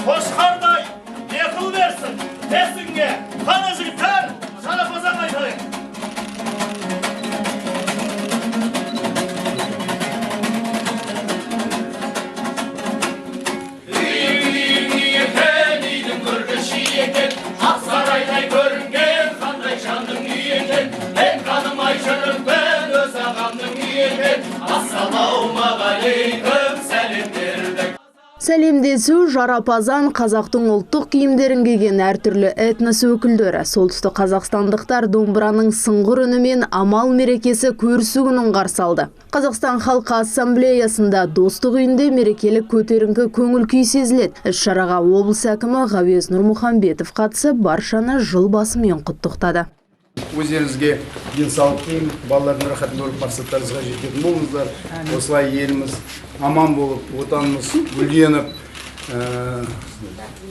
Қошқардай еқыл берсін, тесіңге, қаны жігіттен, жарапазан айтайық. Ақсарайдай көрінген қандай жанның үйі екен, мен қаным айшырып мен өз ағамның үйі екен. Ассалаумағалейкум, сәлем бердік. Сәлемдесу жарапазан қазақтың ұлттық киімдерін киген әртүрлі этнос өкілдері. Солтүстік қазақстандықтар домбыраның сыңғыр үнімен амал мерекесі көрісу күнін қарсы алды. Қазақстан халқы ассамблеясында достық үйінде мерекелік көтеріңкі көңіл күй сезіледі. Іс-шараға облыс әкімі Ғауез Нұрмұхамбетов қатысып, баршаны жыл басымен құттықтады. Өздеріңізге денсаулық тілеймін, балалардың рахатын көріп мақсаттарыңызға жететін болыңыздар. Осылай еліміз аман болып, отанымыз гүлденіп,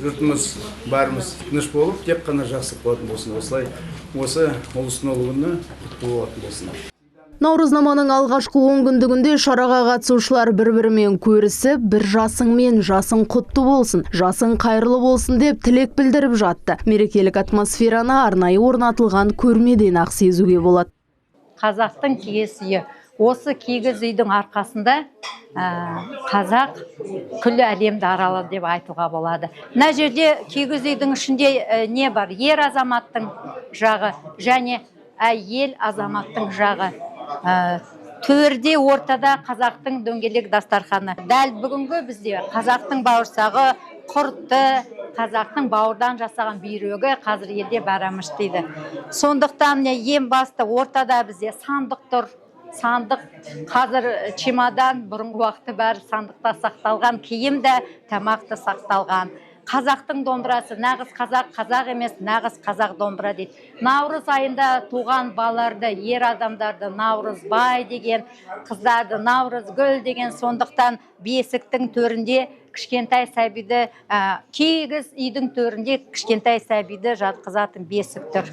жұртымыз барымыз тыныш болып, тек қана жақсы болатын болсын. Осылай осы ұлыстың ұлы күні құтты болатын болсын. Наурызнаманың алғашқы 10 күндігінде шараға қатысушылар бір-бірімен көрісіп, бір жасыңмен жасың құтты болсын, жасың қайырлы болсын деп тілек білдіріп жатты. Мерекелік атмосфераны арнайы орнатылған көрмеден ақ сезуге болады. Қазақтың киіз үйі. Осы киіз үйдің арқасында қазақ күллі әлемді аралады деп айтуға болады. Мына жерде киіз үйдің ішінде не бар? Ер азаматтың жағы және әйел азаматтың жағы. Төрде ортада қазақтың дөңгелек дастарханы. Дәл бүгінгі бізде қазақтың бауырсағы, құртты, қазақтың бауырдан жасаған бүйрегі қазір елде барамыш дейді. Сондықтан ең басты ортада бізде сандық тұр. Сандық қазір чемодан бұрынғы уақыты бәрі сандықта сақталған, киім де тамақты сақталған. Қазақтың домбырасы, нағыз қазақ, қазақ емес, нағыз қазақ домбыра дейді. Наурыз айында туған баларды, ер адамдарды Наурыз бай деген, қыздарды Наурыз гүл деген, сондықтан бесіктің төрінде кішкентай сәбиді, киіз үйдің төрінде кішкентай сәбиді жатқызатын бесік тұр.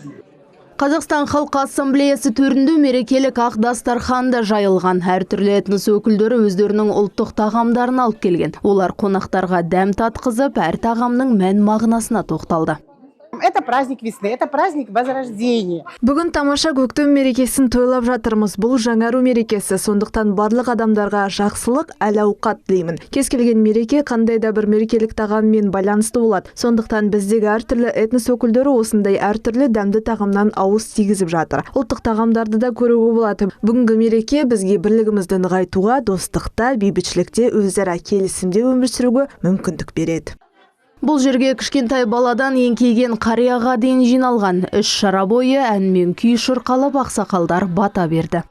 Қазақстан халқы ассамблеясы төрінде мерекелік ақ дастарханда жайылған. Әртүрлі этнос өкілдері өздерінің ұлттық тағамдарын алып келген. Олар қонақтарға дәм татқызып, әр тағамның мән мағынасына тоқталды. Это праздник весны, это праздник возрождения. Бүгін тамаша көктем мерекесін тойлап жатырмыз. Бұл жаңару мерекесі, сондықтан барлық адамдарға жақсылық, әл-ауқат тілеймін. Кез келген мереке қандай да бір мерекелік тағаммен байланысты болады. Сондықтан біздегі әртүрлі этнос өкілдері осындай әртүрлі дәмді тағамнан ауыз тигізіп жатыр. Ұлттық тағамдарды да көруге болады. Бүгінгі мереке бізге бірлігімізді нығайтуға, достықта, бейбітшілікте, өзара келісімде өмір сүруге мүмкіндік береді. Бұл жерге кішкентай баладан еңкейген қарияға дейін жиналған. Іс-шара бойы ән мен күй шырқалып, ақсақалдар бата берді.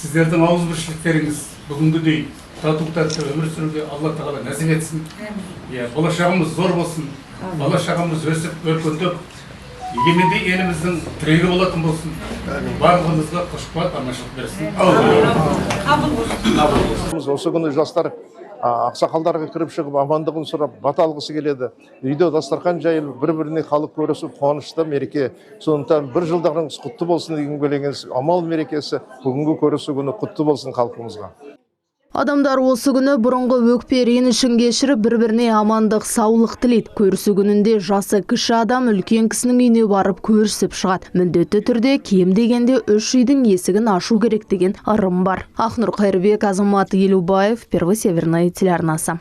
Сіздердің ауызбіршіліктеріңіз бүгінгідей тату-тәтті өмір сүруге Алла тағала нәсіп етсін. Болашағымыз зор болсын, болашағымыз өсіп, өркендеп, егеменді еліміздің тірегі болатын болсын. Барлығымызға қошқуат, аманшылық берсін. Осы күні жастар ақсақалдарға кіріп шығып, амандығын сұрап, бата алғысы келеді. Үйде дастархан жайылып, бір-біріне халық көрісіп, қуанышты мереке. Сондықтан бір жылдарыңыз құтты болсын деген көйлеңіз, амал мерекесі бүгінгі көрісу күні құтты болсын халқымызға. Адамдар осы күні бұрынғы өкпе ренішін кешіріп, бір-біріне амандық, саулық тілейді. Көрісу күнінде жасы кіші адам үлкен кісінің үйіне барып көрісіп шығады. Міндетті түрде кем дегенде 3 үйдің есігін ашу керек деген ырым бар. Ақнұр Қайырбек, Азамат Елубаев, Первый Северный телеарнасы.